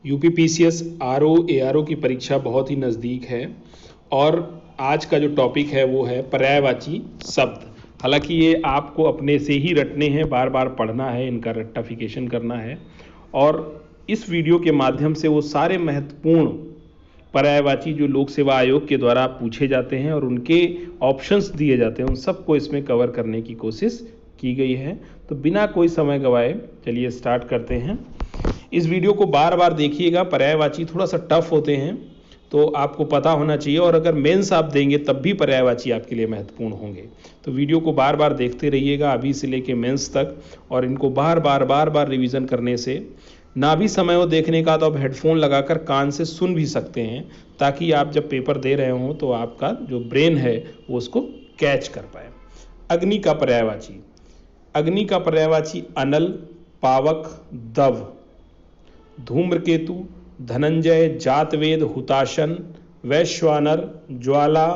UPPCS RO ARO की परीक्षा बहुत ही नज़दीक है और आज का जो टॉपिक है वो है पर्यायवाची शब्द। हालांकि ये आपको अपने से ही रटने हैं, बार बार पढ़ना है, इनका रट्टाफिकेशन करना है और इस वीडियो के माध्यम से वो सारे महत्वपूर्ण पर्यायवाची जो लोक सेवा आयोग के द्वारा पूछे जाते हैं और उनके ऑप्शंस दिए जाते हैं उन सबको इसमें कवर करने की कोशिश की गई है। तो बिना कोई समय गवाए चलिए स्टार्ट करते हैं। इस वीडियो को बार बार देखिएगा, पर्यायवाची थोड़ा सा टफ होते हैं तो आपको पता होना चाहिए और अगर मेंस आप देंगे तब भी पर्यायवाची आपके लिए महत्वपूर्ण होंगे। तो वीडियो को बार बार देखते रहिएगा अभी से लेके मेंस तक, और इनको बार बार रिवीजन करने से ना भी समय हो देखने का तो आप हेडफोन लगाकर कान से सुन भी सकते हैं, ताकि आप जब पेपर दे रहे हों तो आपका जो ब्रेन है वो उसको कैच कर पाए। अग्नि का पर्यायवाची, अग्नि का पर्यायवाची अनल, पावक, दव। धूम्रकेतु, धनंजय, जातवेद, हुताशन, वैश्वानर, ज्वाला,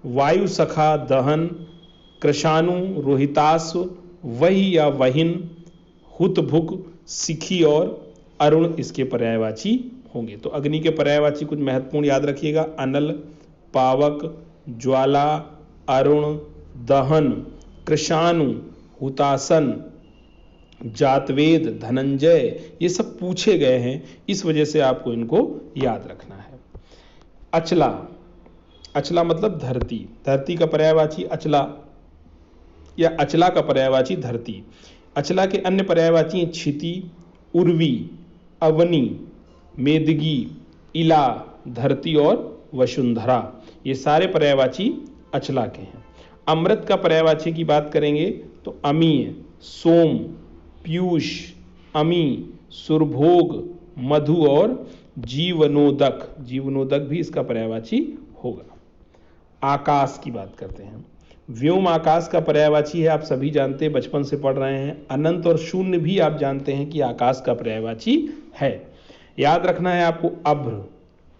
वायु सखा, दहन, कृशानु, रोहिताश्व, वही या वहिन, हुतभुक, सिखी और अरुण इसके पर्यायवाची होंगे। तो अग्नि के पर्यायवाची कुछ महत्वपूर्ण याद रखिएगा: अनल, पावक, ज्वाला, अरुण, दहन, कृशानु, हुतासन, जातवेद, धनंजय, ये सब पूछे गए हैं, इस वजह से आपको इनको याद रखना है। अचला, अचला मतलब धरती, धरती का पर्यायवाची अचला या अचला का पर्यायवाची धरती। अचला के अन्य पर्यायवाची हैं क्षिति, उर्वी, अवनी, मेदगी, इला, धरती और वसुंधरा। ये सारे पर्यायवाची अचला के हैं। अमृत का पर्यायवाची की बात करेंगे तो अमीय, सोम, पीयूष, अमी, सुरभोग, मधु और जीवनोदक। जीवनोदक भी इसका पर्यायवाची होगा। आकाश की बात करते हैं। व्योम आकाश का पर्यायवाची है, आप सभी जानते हैं, बचपन से पढ़ रहे हैं। अनंत और शून्य भी आप जानते हैं कि आकाश का पर्यायवाची है। याद रखना है आपको अभ्र,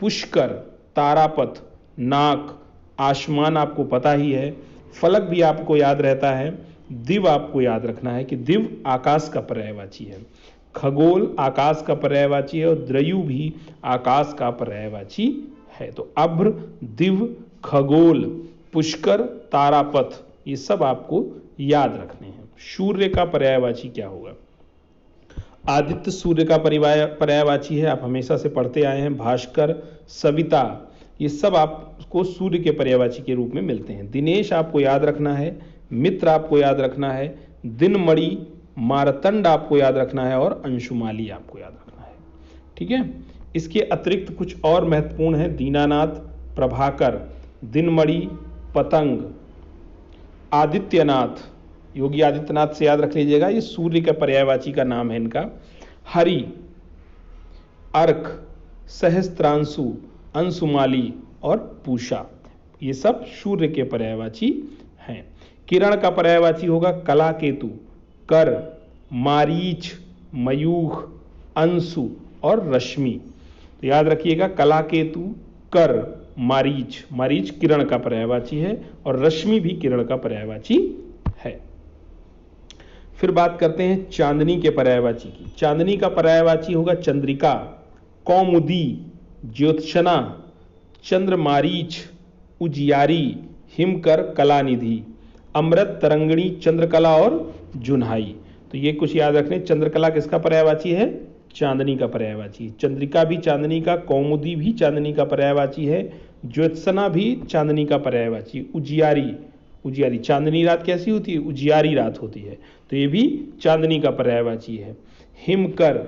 पुष्कर, तारापथ, नाक, आसमान आपको पता ही है, फलक भी आपको याद रहता है, दिव आपको याद रखना है कि दिव आकाश का पर्यायवाची है, खगोल आकाश का पर्यायवाची है और द्रयु भी आकाश का पर्यायवाची है। तो अभ्र, दिव, खगोल, पुष्कर, तारापथ, ये सब आपको याद रखने हैं। सूर्य का पर्यायवाची क्या होगा? आदित्य सूर्य का पर्यायवाची है, आप हमेशा से पढ़ते आए हैं। भास्कर, सविता, ये सब आपको सूर्य के पर्यायवाची के रूप में मिलते हैं। दिनेश आपको याद रखना है, मित्र आपको याद रखना है, दिनमणि, मारतंड आपको याद रखना है और अंशुमाली आपको याद रखना है। ठीक है, इसके अतिरिक्त कुछ और महत्वपूर्ण है: दीनानाथ, प्रभाकर, दिनमणि, पतंग, आदित्यनाथ, योगी आदित्यनाथ से याद रख लीजिएगा, ये सूर्य का पर्यायवाची का नाम है इनका। हरि, अर्क, सहस्त्रांशु, अंशुमाली और पूषा, ये सब सूर्य के पर्यायवाची हैं। किरण का पर्यायवाची होगा कलाकेतु, कर, मारीच, मयूख, अंशु और रश्मि। तो याद रखिएगा कलाकेतु, कर, मारीच, मारीच किरण का पर्यायवाची है और रश्मि भी किरण का पर्यायवाची है। फिर बात करते हैं चांदनी के पर्यायवाची की। चांदनी का पर्यायवाची होगा चंद्रिका, कौमुदी, ज्योत्सना, चंद्रमारीच, उजियारी, हिमकर, कलानिधि, अमृत, तरंगिणी, चंद्रकला और जुन्हाई। तो ये कुछ याद रखने। चंद्रकला किसका पर्यायवाची है? चांदनी का पर्यायवाची। चंद्रिका भी चांदनी का, कौमुदी भी चांदनी का पर्यायवाची है, ज्योत्सना भी चांदनी का पर्यायवाची। उजियारी, उजियारी चांदनी रात कैसी होती है? उजियारी रात होती है, तो ये भी चांदनी का पर्यायवाची है। हिमकर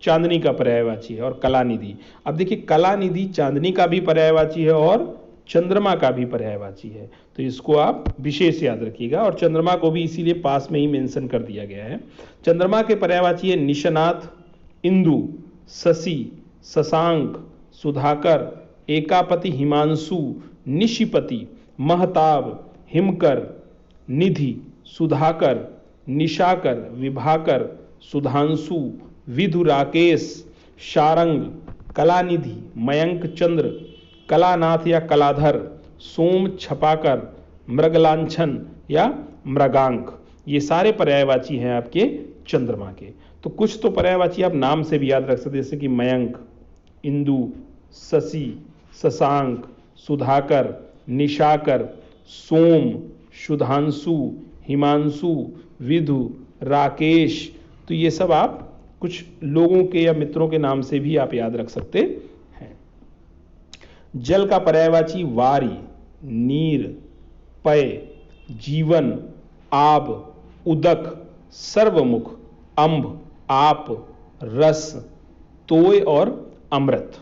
चांदनी का पर्यायवाची है और कलानिधि। अब देखिए कलानिधि चांदनी का भी पर्यायवाची है और चंद्रमा का भी पर्यायवाची है, तो इसको आप विशेष याद रखिएगा। और चंद्रमा को भी इसीलिए पास में ही मेंशन कर दिया गया है। चंद्रमा के पर्यायवाची है निशनाथ, इंदु, शशि, शशांक, सुधाकर, एकापति, हिमांशु, निशिपति, महताब, हिमकर, निधि, सुधाकर, निशाकर, विभाकर, सुधांशु, विधु, राकेश, शारंग, कलानिधि, मयंक चंद्र, कलानाथ या कलाधर, सोम, छपाकर, मृगलांछन या मृगांक, ये सारे पर्यायवाची हैं आपके चंद्रमा के। तो कुछ तो पर्यायवाची आप नाम से भी याद रख सकते, जैसे कि मयंक, इंदु, शशि, शशांक, सुधाकर, निशाकर, सोम, सुधांशु, हिमांशु, विधु, राकेश। तो ये सब आप कुछ लोगों के या मित्रों के नाम से भी आप याद रख सकते हैं। जल का पर्यायवाची वारी, नीर, पय, जीवन, आब, उदक, सर्वमुख, अंब, आप, रस, तोय और अमृत।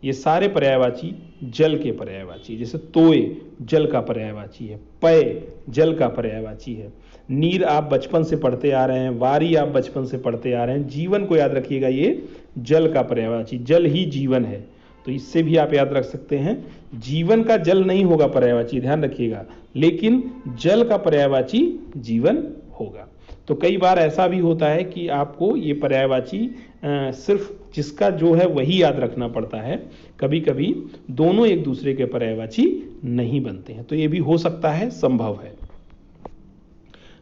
ये सारे पर्यायवाची जल के पर्यायवाची। जैसे तोय जल का पर्यायवाची है, पय जल का पर्यायवाची है, नीर आप बचपन से पढ़ते आ रहे हैं, वारी आप बचपन से पढ़ते आ रहे हैं, जीवन को याद रखिएगा, ये जल का पर्यायवाची, जल ही जीवन है, तो इससे भी आप याद रख सकते हैं। जीवन का जल नहीं होगा पर्यायवाची, ध्यान रखिएगा, लेकिन जल का पर्यायवाची जीवन होगा। तो कई बार ऐसा भी होता है कि आपको ये पर्यायवाची सिर्फ जिसका जो है वही याद रखना पड़ता है, कभी कभी दोनों एक दूसरे के पर्यायवाची नहीं बनते हैं, तो ये भी हो सकता है, संभव है।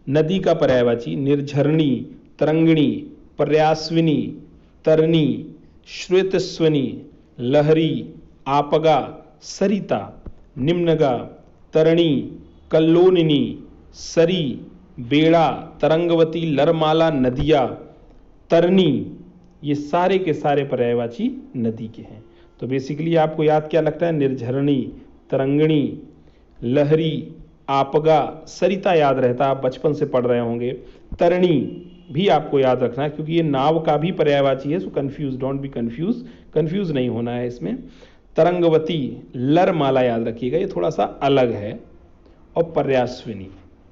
नदी का पर्यायवाची निर्झरणी, तरंगिणी, पर्यास्विनी, तरनी, श्वेतस्वनी, लहरी, आपगा, सरिता, निम्नगा, तरणी, कल्लोनिनी, सरी, बेड़ा, तरंगवती, लरमाला, नदिया, तरनी, ये सारे के सारे पर्यायवाची नदी के हैं। तो बेसिकली आपको याद क्या लगता है? निर्झरणी, तरंगिणी, लहरी, आपगा, सरिता याद रहता, आप बचपन से पढ़ रहे होंगे। तरणी भी आपको याद रखना है क्योंकि ये नाव का भी पर्यायवाची है, so confuse, don't be confuse नहीं होना है इसमें। तरंगवती, लरमाला याद रखिएगा, ये थोड़ा सा अलग है, और पर्यास्विनी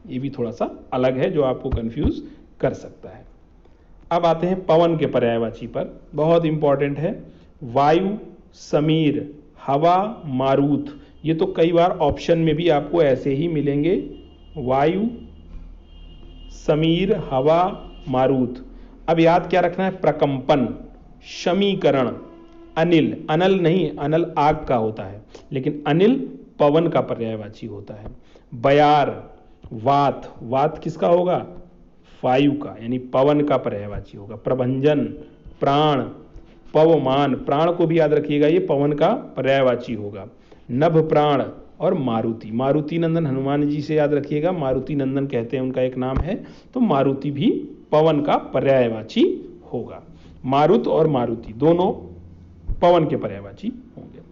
ये भी थोड़ा सा अलग है जो आपको कंफ्यूज कर सकता है। अब आते हैं पवन के पर्यायवाची पर, बहुत इंपॉर्टेंट है। वायु, समीर, हवा, मारुत, ये तो कई बार ऑप्शन में भी आपको ऐसे ही मिलेंगे, वायु, समीर, हवा, मारुत। अब याद क्या रखना है? प्रकंपन, शमीकरण, अनिल, अनल नहीं, अनल आग का होता है, लेकिन अनिल पवन का पर्यायवाची होता है। बयार, वात, वात किसका होगा? वायु का, यानी पवन का पर्यायवाची होगा। प्रभंजन, प्राण, पवमान, प्राण को भी याद रखिएगा, ये पवन का पर्यायवाची होगा। नभ प्राण और मारुति, मारुति नंदन हनुमान जी से याद रखिएगा, मारुति नंदन कहते हैं, उनका एक नाम है, तो मारुति भी पवन का पर्यायवाची होगा। मारुत और मारुति दोनों पवन के पर्यायवाची होंगे।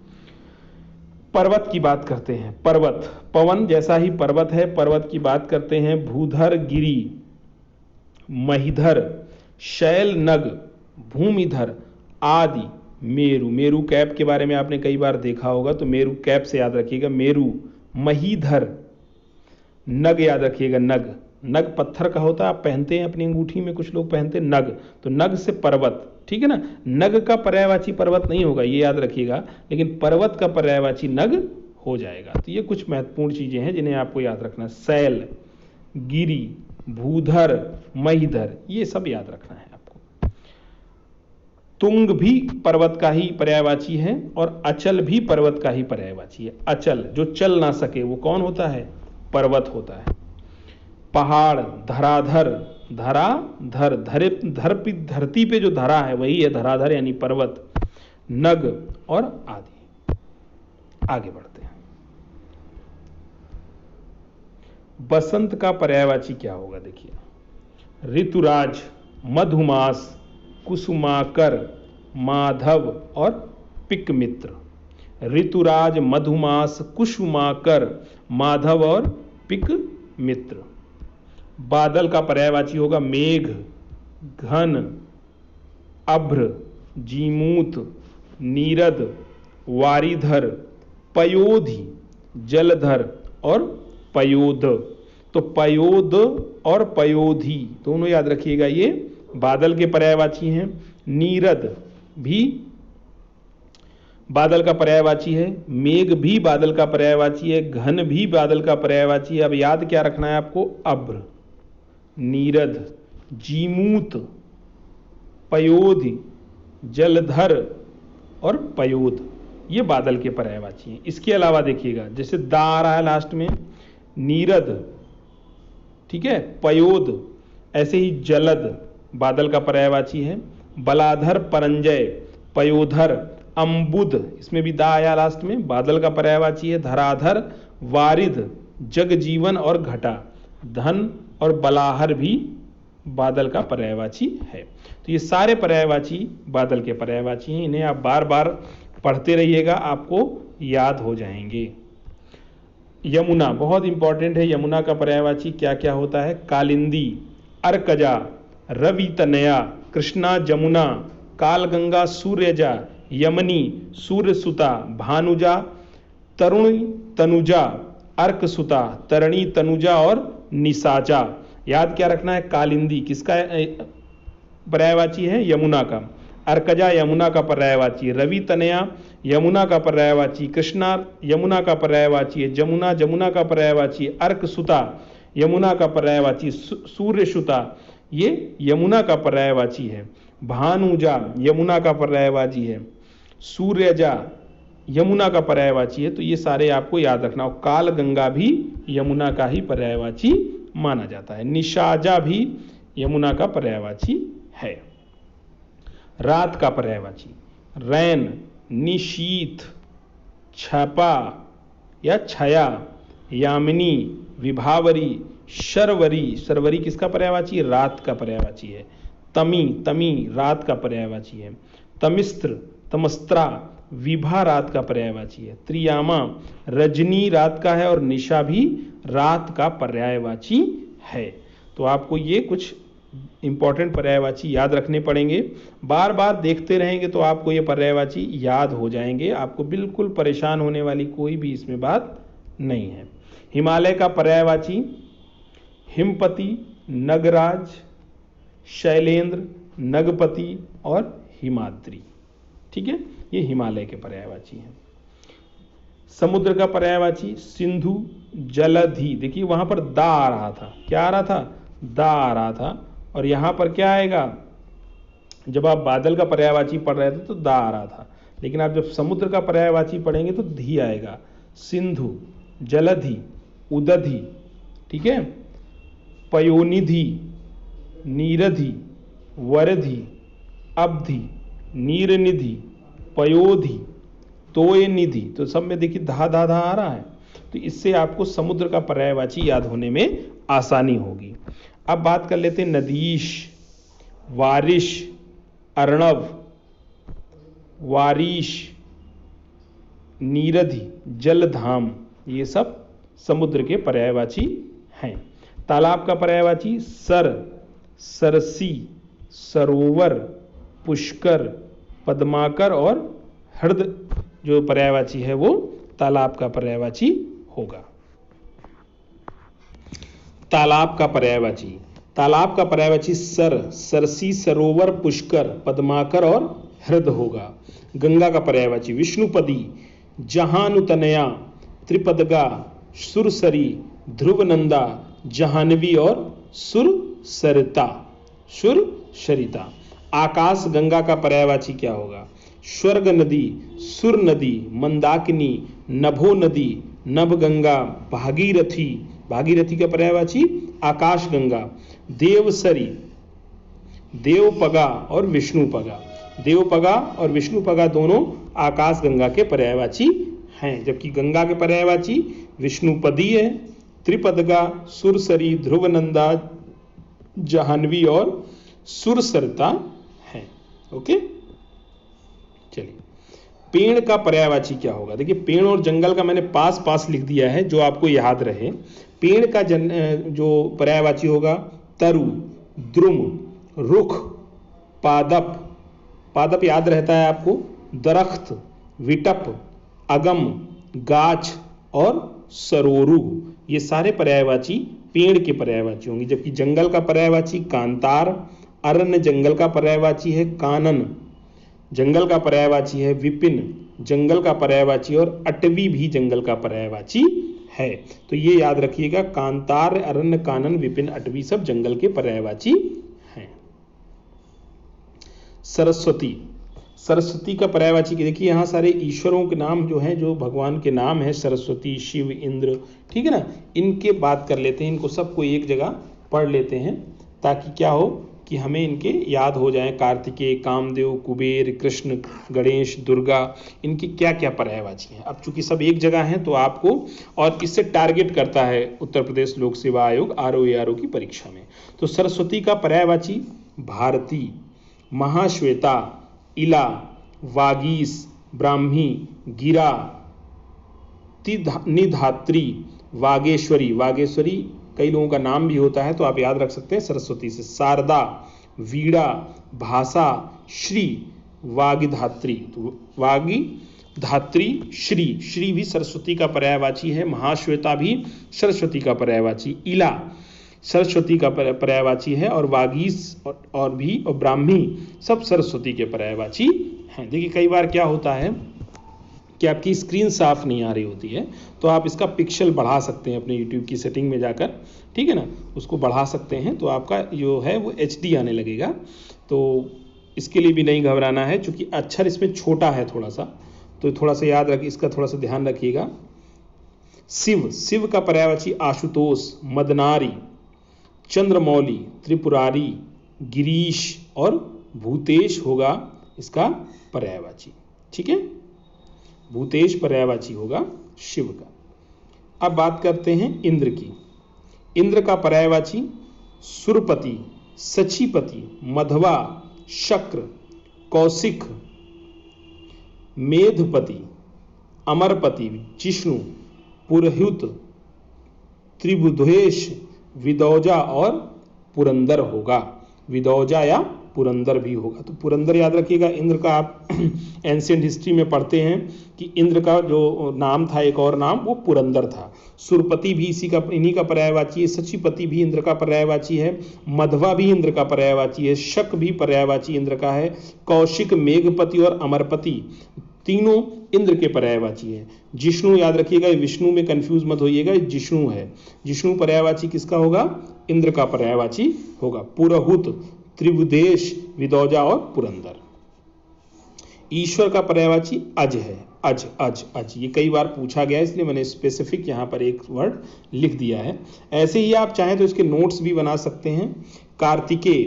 पर्वत की बात करते हैं, पर्वत, पवन जैसा ही पर्वत है, पर्वत की बात करते हैं। भूधर, गिरी, महीधर, शैल, नग, भूमिधर, आदि, मेरु, मेरु कैप के बारे में आपने कई बार देखा होगा, तो मेरु कैप से याद रखिएगा, मेरु। महीधर, नग याद रखिएगा, नग, नग पत्थर का होता है, आप पहनते हैं अपनी अंगूठी में, कुछ लोग पहनते हैं नग, तो नग से पर्वत, ठीक है ना। नग का पर्यायवाची पर्वत नहीं होगा, ये याद रखिएगा, लेकिन पर्वत का पर्यायवाची नग हो जाएगा। तो ये कुछ महत्वपूर्ण चीजें हैं जिन्हें आपको याद रखना है। शैल, गिरी, भूधर, महीधर, ये सब याद रखना है आपको। तुंग भी पर्वत का ही पर्यायवाची है, और अचल भी पर्वत का ही पर्यायवाची है। अचल जो चल ना सके वो कौन होता है? पर्वत होता है। पहाड़, धराधर, धराधर, धरती पे जो धरा है वही है धराधर, यानी पर्वत। नग और आदि। आगे बढ़ते हैं। बसंत का पर्यायवाची क्या होगा? देखिए, ऋतुराज, मधुमास, कुसुमाकर, माधव और पिक मित्र। ऋतुराज, मधुमास, कुसुमाकर, माधव और पिक मित्र। बादल का पर्यायवाची होगा मेघ, घन, अभ्र, जीमूत, नीरद, वारिधर, पयोधि, जलधर और पयोध। तो पयोध और पयोधि दोनों याद रखिएगा, ये बादल के पर्यायवाची हैं। नीरद भी बादल का पर्यायवाची है, मेघ भी बादल का पर्यायवाची है, घन भी बादल का पर्यायवाची है। अब याद क्या रखना है आपको? अभ्र, नीरद, जीमूत, पयोधि, जलधर और पयोध, ये बादल के पर्यायवाची हैं। इसके अलावा देखिएगा, जैसे दा आ रहा है लास्ट में, नीरद, ठीक है, पयोध, ऐसे ही जलद, बादल का पर्यायवाची है। बलाधर, परंजय, पयोधर, अम्बुद, इसमें भी दा आया लास्ट में, बादल का पर्यायवाची है। धराधर, वारिध, जगजीवन और घटा, धन और बलाहर भी बादल का पर्यायवाची है। तो ये सारे पर्यायवाची बादल के पर्यायवाची हैं, इन्हें आप बार बार पढ़ते रहिएगा, आपको याद हो जाएंगे। यमुना बहुत इंपॉर्टेंट है। यमुना का पर्यायवाची क्या क्या होता है? कालिंदी, अर्कजा, रवि तनया, कृष्णा जमुना, कालगंगा सूर्यजा, यमनी सूर्यसुता, भानुजा, तरुणी तनुजा, अर्कसुता, तरणी तनुजा और निसाजा। याद क्या रखना है? कालिंदी किसका पर्यायवाची है? यमुना का। अर्कजा यमुना का पर्यायवाची है। रवि तनया यमुना का पर्यायवाची। कृष्णा यमुना का पर्यायवाची है। जमुना जमुना का पर्यायवाची। अर्कसुता यमुना का पर्यायवाची। सूर्यसुता ये यमुना का पर्यायवाची है। भानुजा यमुना का पर्यायवाची है। सूर्यजा यमुना का पर्यायवाची है। तो ये सारे आपको याद रखना। काल गंगा भी यमुना का ही पर्यायवाची माना जाता है। निशाजा भी यमुना का पर्यायवाची है। रात का पर्यायवाची रैन, निशीथ, छपा या छया, यामिनी, विभावरी, शर्वरी। शर्वरी किसका पर्यायवाची? रात का पर्यायवाची है। तमी, तमी रात का पर्यायवाची है। तमिस्त्र, तमस्त्रा, विभा रात का पर्यायवाची है। त्रियामा रजनी रात का है और निशा भी रात का पर्यायवाची है। तो आपको ये कुछ इंपॉर्टेंट पर्यायवाची याद रखने पड़ेंगे। बार बार देखते रहेंगे तो आपको ये पर्यायवाची याद हो जाएंगे। आपको बिल्कुल परेशान होने वाली कोई भी इसमें बात नहीं है। हिमालय का पर्यायवाची हिमपति, नगराज, शैलेंद्र, नगपति और हिमाद्री। ठीक है, ये हिमालय के पर्यायवाची हैं। समुद्र का पर्यायवाची सिंधु, जलधि। देखिए वहां पर दा आ रहा था। क्या आ रहा था? दा आ रहा था। और यहां पर क्या आएगा? जब आप बादल का पर्यायवाची पढ़ रहे थे तो दा आ रहा था, लेकिन आप जब समुद्र का पर्यायवाची पढ़ेंगे तो धी आएगा। सिंधु, जलधि, उदधि, ठीक है, पयोनिधि, नीरधि, वरधि, अब्धि, नीरनिधि, पयोधि, तोयनिधि। तो सब में देखिए धा धा धा आ रहा है। तो इससे आपको समुद्र का पर्यायवाची याद होने में आसानी होगी। अब बात कर लेते हैं नदीश, वारिश, अर्णव, वारिश, नीरधि, जलधाम, ये सब समुद्र के पर्यायवाची हैं। तालाब का पर्यायवाची सर, सरसी, सरोवर, पुष्कर, पद्माकर और हृद जो पर्यायवाची है वो तालाब का पर्यायवाची होगा। तालाब का पर्यायवाची, तालाब का पर्यायवाची सर, सरसी, सरोवर, पुष्कर, पद्माकर और हृद होगा। गंगा का पर्यायवाची विष्णुपदी, जहानुतनया, त्रिपदगा, सुरसरी, ध्रुवनंदा, जहानवी और सुरसरिता, सुरसरिता। आकाश गंगा का पर्यायवाची क्या होगा? स्वर्ग नदी, सुर नदी, मंदाकिनी, नभो नदी, नभगंगा, भागीरथी। भागीरथी का पर्यायवाची आकाश गंगा। देवसरी, देवपगा और विष्णुपगा। देवपगा और विष्णुपगा दोनों आकाश गंगा के पर्यायवाची हैं, जबकि गंगा के पर्यायवाची विष्णुपदी है, त्रिपदगा, सुरसरी, ध्रुवनंदा, जाह्नवी और सुरसरिता है। ओके, चलिए पेड़ का पर्यायवाची क्या होगा? देखिए पेड़ और जंगल का मैंने पास पास लिख दिया है जो आपको याद रहे। पेड़ का जो पर्यायवाची होगा तरु, द्रुम, रुख, पादप। पादप याद रहता है आपको। दरख्त, विटप, अगम, गाछ और सरोरु, ये सारे पर्यायवाची पेड़ के पर्यायवाची होंगे। जबकि जंगल का पर्यायवाची कांतार, अरण्य जंगल का पर्यायवाची है कानन, जंगल का पर्यायवाची है विपिन, जंगल का पर्यायवाची और अटवी भी जंगल का पर्यायवाची है। तो ये याद रखिएगा, कांतार, अरण्य, कानन, विपिन, अटवी सब जंगल के पर्यायवाची हैं। सरस्वती, सरस्वती का पर्यायवाची देखिए यहाँ सारे ईश्वरों के नाम जो हैं, जो भगवान के नाम है, सरस्वती, शिव, इंद्र, ठीक है ना, इनके बात कर लेते हैं। इनको सबको एक जगह पढ़ लेते हैं ताकि क्या हो, कि हमें इनके याद हो जाएं, कार्तिकेय, कामदेव, कुबेर, कृष्ण, गणेश, दुर्गा, इनकी क्या क्या पर्यायवाची हैं। अब चूंकि सब एक जगह हैं तो आपको, और इससे टारगेट करता है उत्तर प्रदेश लोक सेवा आयोग RO की परीक्षा में। तो सरस्वती का पर्यायवाची भारती, महाश्वेता, इला, वागीश, ब्राह्मी, गिरा, निधात्री, वागेश्वरी, वागेश्वरी कई लोगों का नाम भी होता है तो आप याद रख सकते हैं सरस्वती से, शारदा, वीणा, भाषा, श्री, वागिधात्री। तो वागिधात्री, श्री, श्री भी सरस्वती का पर्यायवाची है, महाश्वेता भी सरस्वती का पर्यायवाची, इला सरस्वती का पर्यायवाची है, और वागीश और ब्राह्मी सब सरस्वती के पर्यायवाची हैं। देखिए कई बार क्या होता है कि आपकी स्क्रीन साफ नहीं आ रही होती है तो आप इसका पिक्सल बढ़ा सकते हैं अपने YouTube की सेटिंग में जाकर, ठीक है ना, उसको बढ़ा सकते हैं तो आपका जो है वो HD आने लगेगा। तो इसके लिए भी नहीं घबराना है, क्योंकि अक्षर इसमें छोटा है थोड़ा सा, तो थोड़ा सा याद रखिए, इसका थोड़ा सा ध्यान रखिएगा। शिव, शिव का पर्यायवाची आशुतोष, मदनारी, चंद्रमौली, त्रिपुरारी, गिरीश और भूतेश होगा इसका पर्यायवाची, ठीक है, भूतेश पर्यायवाची होगा शिव का। अब बात करते हैं इंद्र की। इंद्र का पर्यायवाची सुरपति, सचीपति, मधवा, शक्र, कौशिक, मेधपति, अमरपति, जिष्णु, पुरहुत, त्रिबुधेश, विदौजा और पुरंदर होगा। विदौजा या पुरंदर भी होगा। तो पुरंदर याद रखिएगा, इंद्र का आप एंशिएंट हिस्ट्री में पढ़ते हैं कि इंद्र का जो नाम था, एक और नाम, वो पुरंदर था। सुरपति भी इन्हीं का पर्यायवाची है, सचीपति भी इंद्र का पर्यायवाची है, मधवा भी इंद्र का पर्यायवाची है, शक भी पर्यायवाची इंद्र का है, कौशिक, मेघपति और अमरपति तीनों इंद्र के पर्यायवाची है। जिष्णु याद रखिएगा, विष्णु में कंफ्यूज मत होइएगा, जिष्णु है। जिष्णु पर्यायवाची किसका होगा? इंद्र का पर्यायवाची होगा। पुरहुत, त्रिभुदेश, विदौजा और पुरंदर। ईश्वर का पर्यायवाची अज है। अज अज अज, ये कई बार पूछा गया इसलिए मैंने स्पेसिफिक यहाँ पर एक वर्ड लिख दिया है। ऐसे ही आप चाहें तो इसके नोट्स भी बना सकते हैं। कार्तिकेय,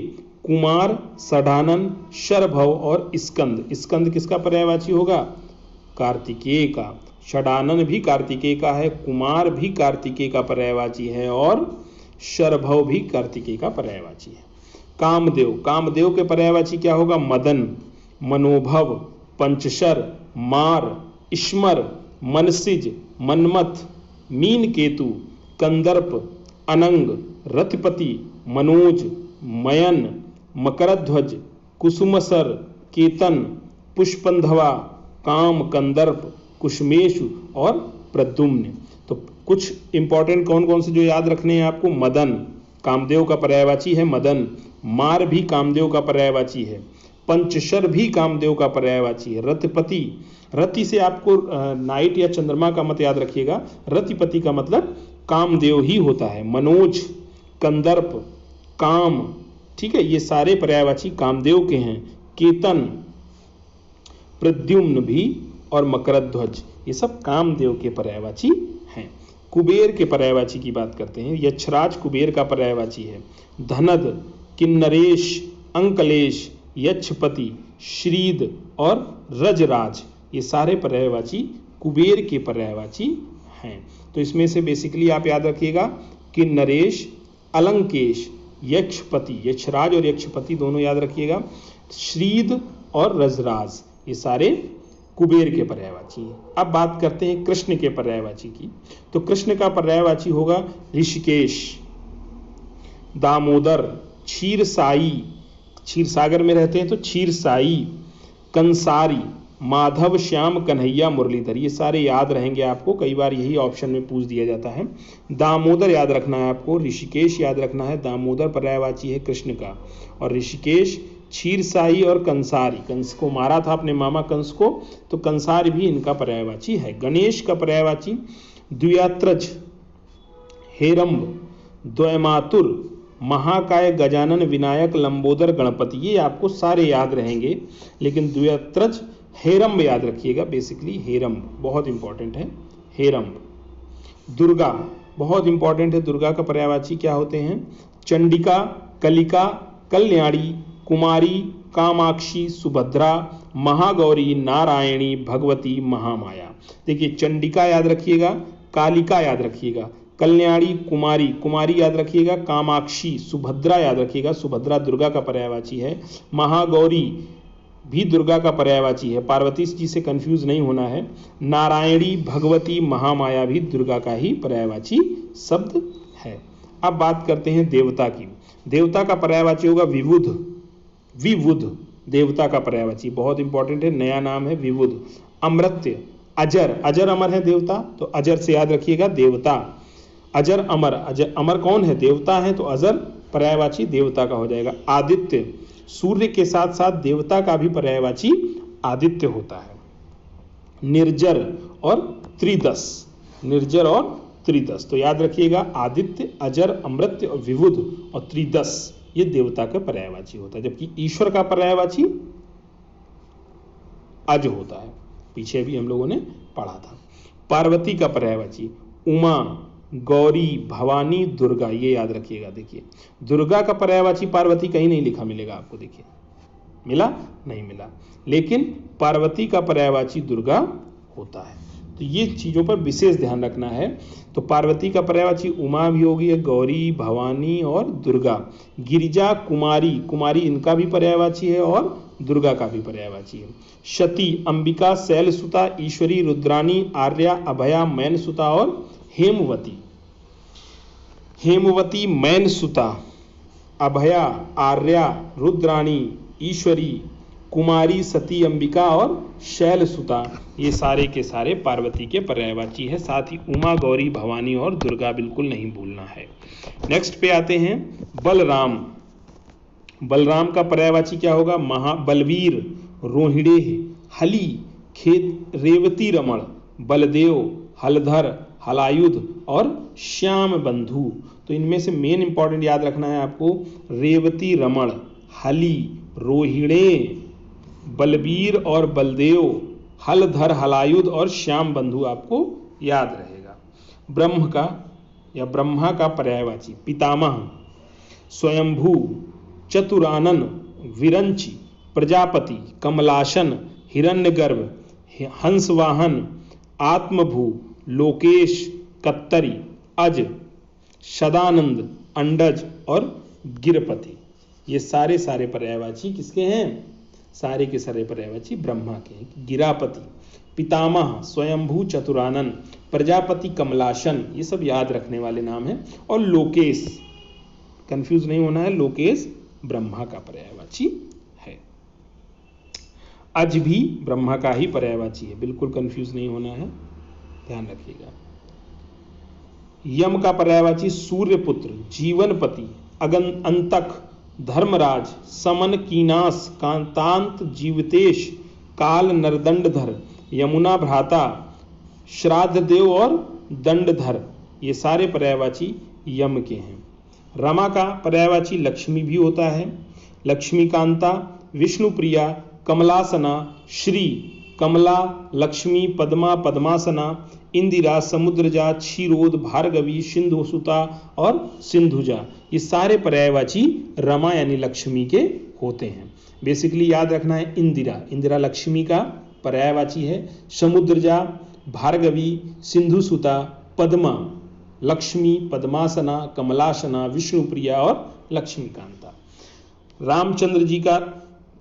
कुमार, षडानन, शरभव और स्कंद। स्कंद किसका पर्यायवाची होगा? कार्तिकेय का। षडानन भी कार्तिकेय का है, कुमार भी कार्तिकेय का पर्यायवाची है और शरभव भी कार्तिकेय का पर्यायवाची है। कामदेव, कामदेव के पर्यायवाची क्या होगा? मदन, मनोभव, पंचशर, मार, स्मर, मनसिज, मनमथ, मीन केतु, कंदर्प, अनंग, रथपति, मनोज, मयन, मकरध्वज, कुसुमसर, केतन, पुष्पंधवा, काम, कंदर्प, कुशमेशु और प्रद्युम्न। तो कुछ इंपॉर्टेंट कौन कौन से जो याद रखने हैं आपको? मदन कामदेव का पर्यायवाची है, मदन। मार भी कामदेव का पर्यायवाची है। पंचशर भी कामदेव का पर्यायवाची है। रथपति, रति से आपको नाइट या चंद्रमा का मत याद रखिएगा, रतिपति का मतलब कामदेव ही होता है। मनोज, कंदर्प, काम, ठीक है, ये सारे पर्यायवाची कामदेव के हैं। केतन, प्रद्युम्न भी और मकरध्वज, ये सब कामदेव के पर्यायवाची हैं। कुबेर के पर्यायवाची की बात करते हैं। यक्षराज कुबेर का पर्यायवाची है। धनद, किन्नरेश, अंकलेश, यक्षपति, श्रीद और रजराज, ये सारे पर्यायवाची कुबेर के पर्यायवाची हैं। तो इसमें से बेसिकली आप याद रखिएगा किन्नरेश, अलंकेश, यक्षपति, यक्षराज और यक्षपति दोनों याद रखिएगा। श्रीद और रजराज, ये सारे कुबेर के पर्यायवाची हैं। अब बात करते हैं कृष्ण के पर्यायवाची की। तो कृष्ण का पर्यायवाची होगा ऋषिकेश, दामोदर, क्षीरसाई, क्षीर सागर में रहते हैं तो क्षीरसाई, कंसारी, माधव, श्याम, कन्हैया, मुरलीधर, ये सारे याद रहेंगे आपको। कई बार यही ऑप्शन में पूछ दिया जाता है। दामोदर याद रखना है आपको, ऋषिकेश याद रखना है। दामोदर पर्यायवाची है कृष्ण का, और ऋषिकेश, क्षीरसाई और कंसारी, कंस को मारा था अपने मामा कंस को, तो कंसारी भी इनका पर्यायवाची है। गणेश का पर्यायवाची द्व्यात्रज, हेरंब, द्वैमातुर, महाकाय, गजानन, विनायक, लंबोदर, गणपति, ये आपको सारे याद रहेंगे। लेकिन द्व्यात्रज, हेरंब याद रखिएगा, बेसिकली हेरंब बहुत इंपॉर्टेंट है। हेरंब। दुर्गा बहुत इंपॉर्टेंट है। दुर्गा का पर्यायवाची क्या होते हैं? चंडिका, कलिका, कल्याणी, कुमारी, कामाक्षी, सुभद्रा, महागौरी, नारायणी, भगवती, महामाया। देखिए चंडिका याद रखिएगा, कालिका याद रखिएगा, कल्याणी, कुमारी, कुमारी याद रखिएगा, कामाक्षी, सुभद्रा याद रखिएगा, सुभद्रा दुर्गा का पर्यायवाची है, महागौरी भी दुर्गा का पर्यायवाची है, पार्वती जी से कंफ्यूज नहीं होना है, नारायणी, भगवती, महामाया भी दुर्गा का ही पर्यायवाची शब्द है। अब बात करते हैं देवता की। देवता का पर्यायवाची होगा विबुध, विबुध देवता का पर्यायवाची, बहुत इंपॉर्टेंट है, नया नाम है विबुध। अमृत्य, अजर, अजर अमर है देवता, तो अजर से याद रखिएगा देवता, अजर अमर, अजर अमर कौन है, देवता है, तो अजर पर्यायवाची देवता का हो जाएगा। आदित्य, सूर्य के साथ साथ देवता का भी पर्यायवाची आदित्य होता है। निर्जर और त्रिदश, निर्जर और त्रिदश, तो याद रखिएगा आदित्य, अजर, अमृत्य और विबुध और त्रिदश ये देवता का पर्यायवाची होता है, जबकि ईश्वर का पर्यायवाची अज होता है, पीछे भी हम लोगों ने पढ़ा था। पार्वती का पर्यायवाची उमा, गौरी, भवानी, दुर्गा, ये याद रखिएगा। देखिए दुर्गा का पर्यायवाची पार्वती कहीं नहीं लिखा मिलेगा आपको, देखिए मिला नहीं मिला, लेकिन पार्वती का पर्यायवाची दुर्गा होता है, तो ये चीजों पर विशेष ध्यान रखना है। तो पार्वती का पर्यायवाची उमा भी होगी, गौरी, भवानी और दुर्गा। गिरिजा, कुमारी, कुमारी इनका भी पर्यायवाची है और दुर्गा का भी पर्यायवाची है। शती, अंबिका, शैलसुता, ईश्वरी, रुद्रानी, आर्या, अभया, मैनसुता और हेमवती। हेमवती, मैनसुता, अभया, आर्या, रुद्राणी, ईश्वरी, कुमारी, सती, अंबिका और शैलसुता, ये सारे के सारे पार्वती के पर्यायवाची है। साथ ही उमा, गौरी, भवानी और दुर्गा बिल्कुल नहीं भूलना है। नेक्स्ट पे आते हैं बलराम। बलराम का पर्यायवाची क्या होगा, बलवीर, रोहिणे, हली, खेत, रेवती रमण, बलदेव, हलधर, हलायुध और श्याम बंधु। तो इनमें से मेन इंपॉर्टेंट याद रखना है आपको, रेवती रमण, हली, रोहिणे, बलबीर और बलदेव, हलधर, हलायुध और श्याम बंधु आपको याद रहेगा। ब्रह्म का या ब्रह्मा का पर्यायवाची पितामह, स्वयंभू, चतुरानन, विरंची, प्रजापति, कमलासन, हिरण्यगर्भ, हंसवाहन, आत्मभू, लोकेश, कत्तरी, अज, सदानंद, अंडज और गिरपति, ये सारे सारे पर्यायवाची किसके हैं, सारे के सारे पर्यायवाची ब्रह्मा के हैं। गिरापति, पितामह, स्वयंभू, चतुरानन, प्रजापति, कमलासन, ये सब याद रखने वाले नाम हैं। और लोकेश, कंफ्यूज नहीं होना है, लोकेश ब्रह्मा का पर्यायवाची है। अज भी ब्रह्मा का ही पर्यायवाची है, बिल्कुल कंफ्यूज नहीं होना है, ध्यान रखिएगा। यम का पर्यायवाची सूर्यपुत्र, जीवनपति, अंतक, धर्मराज, समन, कीनास, कांतांत, जीवतेश, काल, नरदंडधर, यमुना भ्राता, श्राद्धदेव और दंडधर, ये सारे पर्यायवाची यम के हैं। रमा का पर्यायवाची लक्ष्मी भी होता है, लक्ष्मीकांता, विष्णुप्रिया, कमलासना, श्री, कमला, लक्ष्मी, पद्मा, पद्मासना, इंदिरा, समुद्रजा, क्षीरोद, भार्गवी, सिंधुसुता और सिंधुजा, ये सारे पर्यायवाची रमा यानी लक्ष्मी के होते हैं। बेसिकली याद रखना है इंदिरा, इंदिरा लक्ष्मी का पर्यायवाची है। समुद्रजा, भार्गवी, सिंधुसुता, पद्मा, लक्ष्मी, पद्मासना, कमलासना, विष्णुप्रिया और लक्ष्मीकांता। रामचंद्र जी का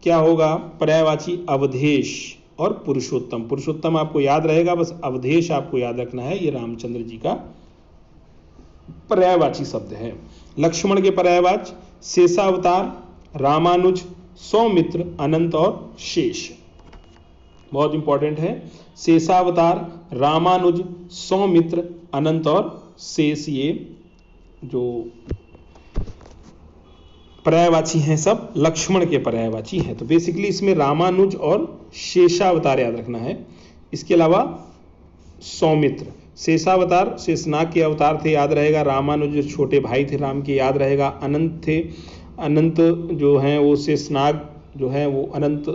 क्या होगा पर्यायवाची, अवधेश और पुरुषोत्तम। पुरुषोत्तम आपको याद रहेगा, बस अवधेश आपको याद रखना है, ये रामचंद्र जी का पर्यायवाची शब्द है। लक्ष्मण के पर्यायवाच शेषावतार, रामानुज, सौमित्र, अनंत और शेष, बहुत इंपॉर्टेंट है। शेषावतार, रामानुज, सौमित्र, अनंत और शेष, ये जो पर्यायवाची हैं सब लक्ष्मण के पर्यायवाची हैं। तो बेसिकली इसमें रामानुज और शेषावतार याद रखना है। इसके अलावा सौमित्र, शेषावतार शेषनाग के अवतार थे, याद रहेगा। रामानुज छोटे भाई थे राम के, याद रहेगा। अनंत थे, अनंत जो हैं वो शेषनाग जो है वो अनंत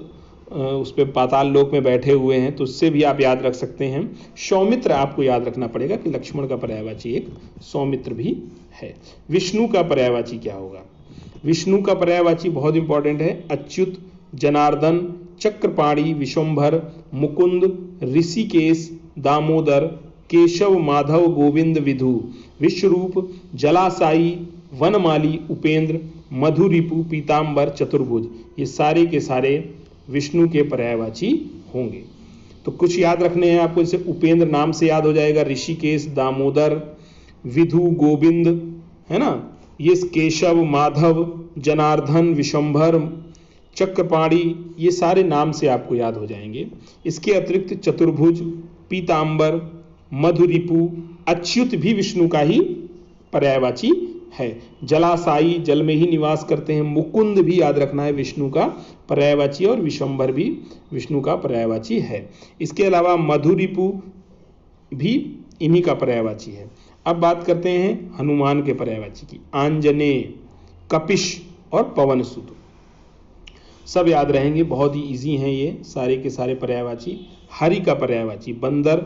उस पर पाताल लोक में बैठे हुए हैं, तो उससे भी आप याद रख सकते हैं। सौमित्र आपको याद रखना पड़ेगा कि लक्ष्मण का पर्यायवाची एक सौमित्र भी है। विष्णु का पर्यायवाची क्या होगा, विष्णु का पर्यायवाची बहुत इंपॉर्टेंट है, अच्युत, जनार्दन, चक्रपाणी, विश्वंभर, मुकुंद, ऋषिकेश, दामोदर, केशव, माधव, गोविंद, विधु, विश्वरूप, जलासाई, वनमाली, उपेंद्र, मधुरिपु, पीतांबर, चतुर्भुज। ये सारे के सारे विष्णु के पर्यायवाची होंगे। तो कुछ याद रखने हैं आपको, जैसे उपेंद्र नाम से याद हो जाएगा, ऋषिकेश, दामोदर, विधु, गोविंद, है ना, ये केशव, माधव, जनार्दन, विश्वंभर, चक्रपाणी, ये सारे नाम से आपको याद हो जाएंगे। इसके अतिरिक्त चतुर्भुज, पीतांबर, मधुरिपु, अच्युत भी विष्णु का ही पर्यायवाची है। जलासाई, जल में ही निवास करते हैं। मुकुंद भी याद रखना है, विष्णु का पर्यायवाची, और विश्वंभर भी विष्णु का पर्यायवाची है। इसके अलावा मधुरिपु भी इन्हीं का पर्यायवाची है। अब बात करते हैं हनुमान के पर्यायवाची की। आंजनेय, कपिश और पवनसुत सब याद रहेंगे, बहुत ही इजी हैं ये सारे के सारे पर्यायवाची। हरि का पर्यायवाची बंदर,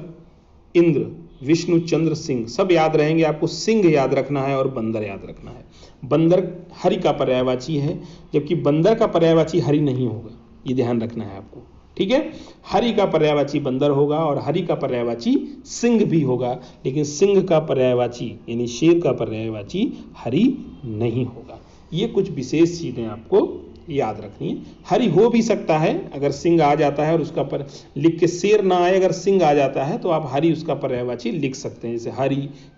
इंद्र, विष्णु, चंद्र, सिंह सब याद रहेंगे आपको। सिंह याद रखना है और बंदर याद रखना है। बंदर हरि का पर्यायवाची है, जबकि बंदर का पर्यायवाची हरि नहीं होगा, ये ध्यान रखना है आपको, ठीक है। हरि का पर्यायवाची बंदर होगा और हरि का पर्यायवाची सिंह भी होगा, लेकिन सिंह का पर्यायवाची यानी शेर का पर्यायवाची हरि नहीं होगा। ये कुछ विशेष चीजें आपको याद रखनी है। हरि हो भी सकता है अगर सिंह आ जाता है और उसका पर लिख के शेर ना आए, अगर सिंह आ जाता है तो आप हरि उसका पर्यायवाची लिख सकते हैं, जैसे हरि,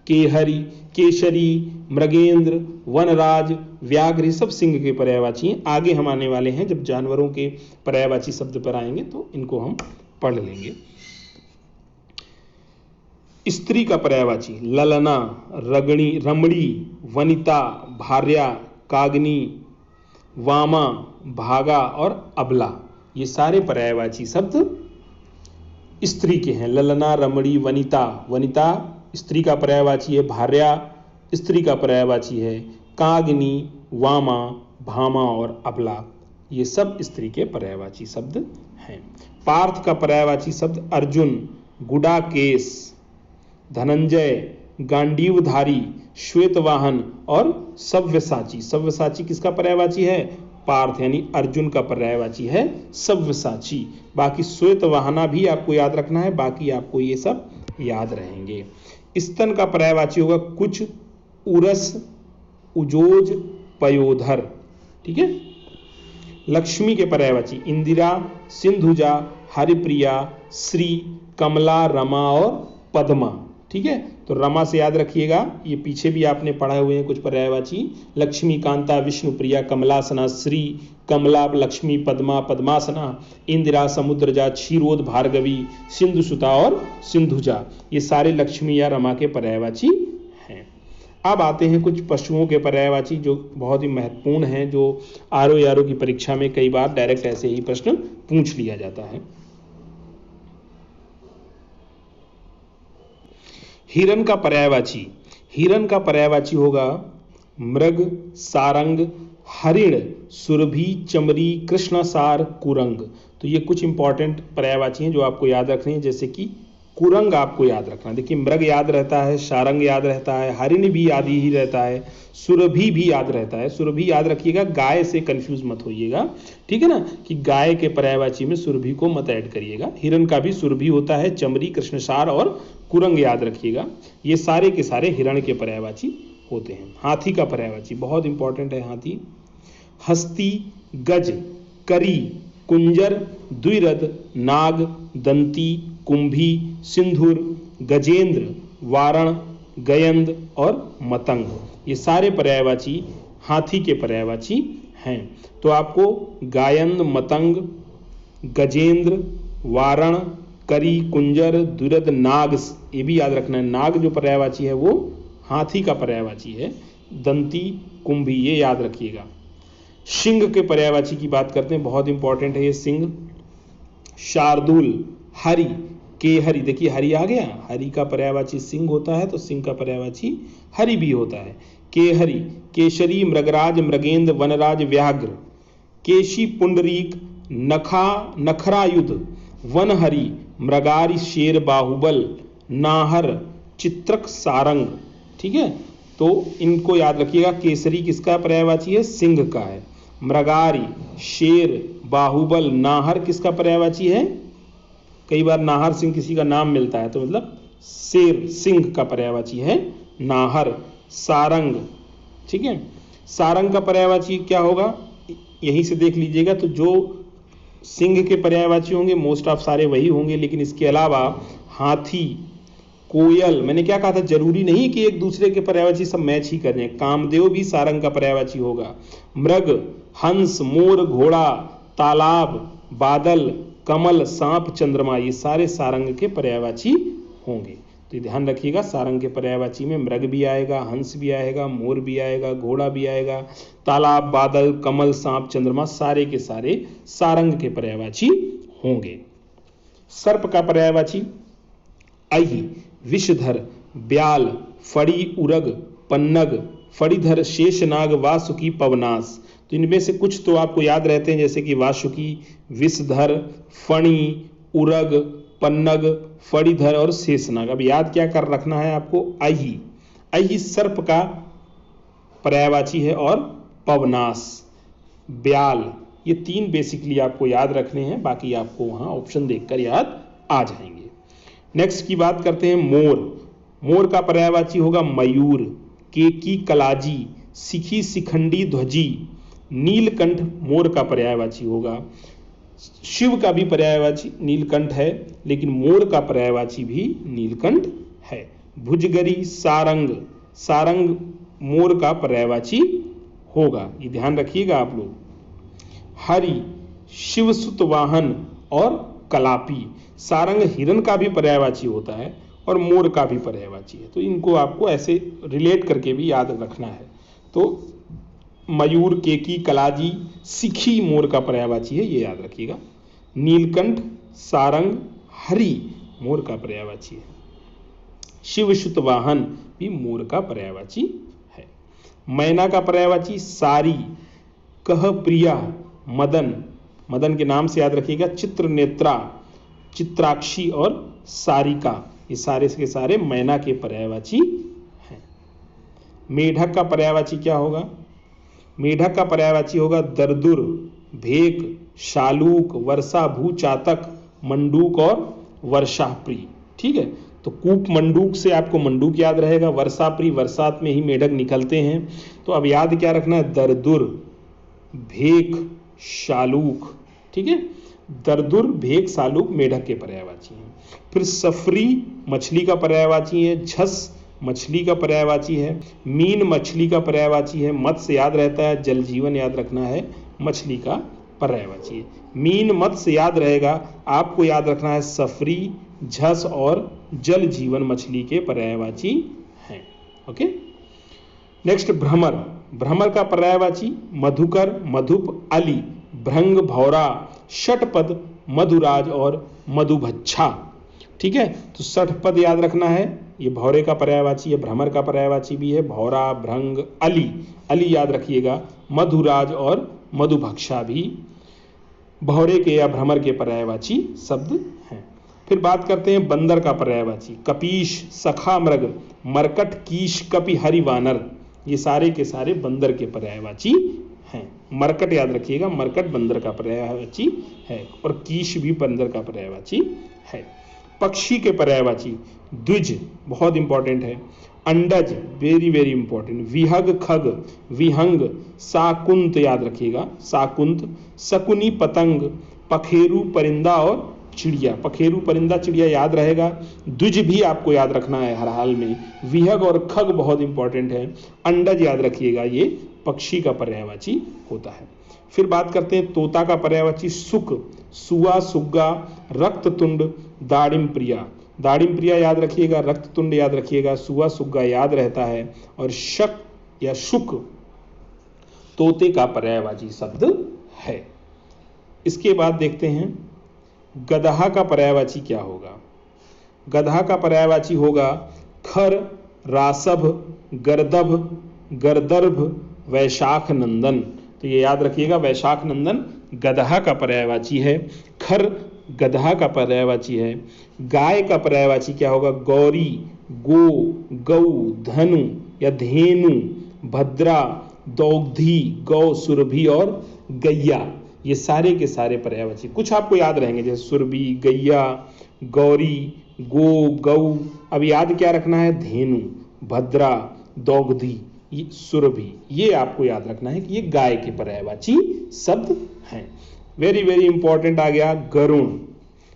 केहरि, केशरी, मृगेंद्र, वनराज, व्याघ्र, सब सिंह के पर्यायवाची हैं। आगे हम आने वाले हैं, जब जानवरों के पर्यायवाची शब्द पर आएंगे तो इनको हम पढ़ लेंगे। स्त्री का पर्यायवाची ललना, रगणी, रमणी, वनिता, भार्या, काग्नि, वामा, भागा और अबला, ये सारे पर्यायवाची शब्द स्त्री के हैं। ललना, रमणी, वनिता, वनिता स्त्री का पर्यायवाची है। भार्या स्त्री का पर्यायवाची है। काग्नि, वामा, भामा और अबला, ये सब स्त्री के पर्यायवाची शब्द हैं। पार्थ का पर्यायवाची शब्द अर्जुन, गुडाकेश, धनंजय, गांडीवधारी, श्वेतवाहन और सव्यसाची। सव्यसाची किसका पर्यायवाची है? पार्थ, यानी अर्जुन का पर्यायवाची है सव्यसाची। बाकी श्वेतवाहना भी आपको याद रखना है, बाकी आपको ये सब याद रहेंगे। स्तन का पर्यायवाची होगा कुच, उरस, उजोज, पयोधर, ठीक है। लक्ष्मी के पर्यायवाची इंदिरा, सिंधुजा, हरिप्रिया, श्री, कमला, रमा और पद्मा, ठीक है। तो रमा से याद रखिएगा, ये पीछे भी आपने पढ़े हुए हैं कुछ पर्यायवाची। लक्ष्मी, कांता, विष्णुप्रिया, कमलासना, श्री, कमला, लक्ष्मी, पद्मा, पद्मासना, इंदिरा, समुद्रजा, क्षीरोद, भार्गवी, सिंधुसुता और सिंधुजा, ये सारे लक्ष्मी या रमा के पर्यायवाची हैं। अब आते हैं कुछ पशुओं के पर्यायवाची जो बहुत ही महत्वपूर्ण हैं, जो आरओ की परीक्षा में कई बार डायरेक्ट ऐसे ही प्रश्न पूछ लिया जाता है। हिरण का पर्यायवाची, हिरण का पर्यायवाची होगा मृग, सारंग, हरिण, सुरभि, चमरी, कृष्णसार, कुरंग। तो ये कुछ इंपॉर्टेंट पर्यायवाची हैं जो आपको याद रखने हैं, जैसे कि कुरंग आपको याद रखना। देखिए मृग याद रहता है, सारंग याद रहता है, हरिण भी याद ही रहता है, सुरभि भी याद रहता है। सुरभि याद रखिएगा, गाय से कंफ्यूज मत होइएगा, ठीक है ना, कि गाय के पर्यायवाची में सुरभि को मत ऐड करिएगा। हिरण का भी सुरभि होता है, चमरी, कृष्णसार और कुरंग याद रखिएगा। ये सारे के सारे हिरण के पर्यायवाची होते हैं। हाथी का पर्यायवाची बहुत इंपॉर्टेंट है। हाथी हस्ती, गज, करी, कुंजर, द्विरथ, नाग, दंती, कुंभी, सिंधुर, गजेंद्र, वारण, गयंद और मतंग, ये सारे पर्यायवाची हाथी के पर्यायवाची हैं। तो आपको गायंद, मतंग, गजेंद्र, वारण, करी, कुंजर, द्विरथ, नाग, ये भी याद रखना है। नाग जो पर्यायवाची है वो हाथी का पर्यायवाची है। दंती, कुंभी, ये याद रखिएगा। सिंह के पर्यायवाची की बात करते हैं, बहुत इंपॉर्टेंट है ये सिंह। शार्दूल, हरि, केहरि, देखिए हरि आ गया, हरि का पर्यायवाची सिंह होता है तो सिंह का पर्यायवाची हरि भी होता है। केहरि, केशरी, मृगराज, मृगेंद्र, वनराज, व्याघ्र, केशी, पुंडरीक, नखा, नखरायुध, वनहरि, मृगारी, शेर, बाहुबल, नाहर, चित्रक, सारंग, ठीक है। तो इनको याद रखिएगा। केसरी किसका पर्यायवाची है? सिंह का है। मृगारी, शेर, बाहुबल, नाहर किसका पर्यायवाची है? कई बार नाहर सिंह किसी का नाम मिलता है तो मतलब शेर, सिंह का पर्यायवाची है नाहर। सारंग, ठीक है, सारंग का पर्यायवाची क्या होगा? यहीं से देख लीजिएगा। तो जो सिंह के पर्यायवाची होंगे मोस्ट ऑफ सारे वही होंगे, लेकिन इसके अलावा हाथी, कोयल, मैंने क्या कहा था, जरूरी नहीं कि एक दूसरे के पर्यायवाची सब मैच ही करने। कामदेव भी सारंग का पर्यायवाची होगा। मृग, हंस, मोर, घोड़ा, तालाब, बादल, कमल, सांप, चंद्रमा, ये सारे सारंग के पर्यायवाची होंगे। तो ध्यान रखिएगा, सारंग के पर्यायवाची में मृग भी आएगा, हंस भी आएगा, मोर भी आएगा, घोड़ा भी आएगा, तालाब, बादल, कमल, सांप, चंद्रमा, सारे के सारे सारंग के पर्यायवाची होंगे। सर्प का पर्यायवाची अहि, विषधर, ब्याल, फड़ी, उरग, पन्नग, फड़ीधर, शेषनाग, वासुकी, पवनास। तो इनमें से कुछ तो आपको याद रहते हैं, जैसे कि वासुकी, विषधर, फणी, उरग, पन्नग, फड़ीधर और शेषनाग। अब याद क्या कर रखना है आपको? अहि, अहि सर्प का पर्यायवाची है और पवनास, ब्याल, ये तीन बेसिकली आपको याद रखने हैं, बाकी आपको वहां ऑप्शन देखकर याद आ जाएंगे। नेक्स्ट की बात करते हैं मोर। मोर का पर्यायवाची होगा मयूर, केकी, कलाजी, सिखी, शिखंडी, ध्वजी, नीलकंठ मोर का पर्यायवाची होगा। शिव का भी पर्यायवाची नीलकंठ है, लेकिन मोर का पर्यायवाची भी नीलकंठ है। भुजगरी, सारंग, सारंग मोर का पर्यायवाची होगा, ये ध्यान रखिएगा आप लोग। हरि, शिवसुत वाहन और कलापी, सारंग हिरण का भी पर्यायवाची होता है और मोर का भी पर्यायवाची है। तो इनको आपको ऐसे रिलेट करके भी याद रखना है। तो मयूर, केकी, कलाजी, सिखी मोर का पर्यायवाची है, ये याद रखिएगा। नीलकंठ, सारंग, हरि मोर का पर्यायवाची है। शिवसुत वाहन भी मोर का पर्यायवाची है। मैना का पर्यायवाची सारी, कह, प्रिया, मदन, मदन के नाम से याद रखिएगा। चित्रनेत्रा, चित्राक्षी और सारिका, ये सारे के सारे मैना के पर्यायवाची हैं। मेढक का पर्यायवाची क्या होगा? मेढक का पर्यायवाची होगा दरदुर, भेक, शालूक, वर्षा, भू, चातक, मंडूक और वर्षाप्री। ठीक है, तो कूप मंडूक से आपको मंडूक याद रहेगा। वर्षाप्री, बरसात में ही मेढक निकलते हैं। तो अब याद क्या रखना है? दरदुर, भेक, शालूक। ठीक है, दरदुर, भेक, शालूक मेढक के पर्यायवाची हैं। फिर सफरी मछली का पर्यायवाची है। झस मछली का पर्यायवाची है। मीन मछली का पर्यायवाची है। मत्स्य याद रहता है, जल जीवन याद रखना है, मछली का पर्यायवाची है। मीन मत्स्य याद रहेगा, आपको याद रखना है सफरी, झस और जल जीवन मछली के पर्यायवाची हैं। ओके, नेक्स्ट भ्रमर। भ्रमर का पर्यायवाची मधुकर, मधुप, अली, भृंग, भौरा, षटपद, मधुराज और मधुभच्छा। ठीक है, तो षटपद याद रखना है, ये भौरे का पर्यायवाची है, भ्रमर का पर्यायवाची भी है। भौरा, भृंग, अली, अली याद रखिएगा। मधुराज और मधुभक्षा भी भौरे के या भ्रमर के पर्यायवाची शब्द हैं। फिर बात करते हैं बंदर का पर्यायवाची। कपीश, सखा मृग, मरकट, कीश, कपि, हरि, वानर, ये सारे के सारे बंदर के पर्यायवाची हैं। मरकट याद रखिएगा, मरकट बंदर का पर्यायवाची है और कीश भी बंदर का पर्यायवाची है। पक्षी के पर्यायवाची द्विज, बहुत इंपॉर्टेंट है। अंडज, वेरी वेरी इंपॉर्टेंट। विहग, खग, विहंग, साकुंत याद रखिएगा, साकुंत, शकुनी, पतंग, पखेरु, परिंदा और चिड़िया। पखेरु, परिंदा, चिड़िया याद रहेगा। द्विज भी आपको याद रखना है हर हाल में। विहग और खग बहुत इंपॉर्टेंट है। अंडज याद रखिएगा, ये पक्षी का पर्यायवाची होता है। फिर बात करते हैं तोता का पर्यायवाची सुक, सुआ, सुग्गा, रक्ततुंड, दाड़िम प्रिया। दाड़िम प्रिया याद रखिएगा, रक्ततुंड याद रखिएगा, सुआ, सुग्गा याद रहता है। और शक या शुक तोते का पर्यायवाची शब्द है। इसके बाद देखते हैं गदहा का पर्यायवाची क्या होगा। गदहा का पर्यायवाची होगा खर, रासभ, गर्दभ, गर्दर्भ, वैशाख नंदन। तो ये याद रखिएगा, वैशाख नंदन गदहा का पर्यायवाची है। खर गदहा का पर्यायवाची है। गाय का पर्यायवाची क्या होगा? गौरी, गो, गौ, धनु, या धेनु, भद्रा, दौग्धी, गौ, सुरभि और गैया, ये सारे के सारे पर्यायवाची कुछ आपको याद रहेंगे, जैसे सुरभि, गैया, गौरी, गो, गौ। अब याद क्या रखना है, धेनु, भद्रा, दौग्धी, ये सुरभि, ये आपको याद रखना है कि ये गाय के पर्यायवाची शब्द हैं। वेरी वेरी इंपॉर्टेंट आ गया गरुण।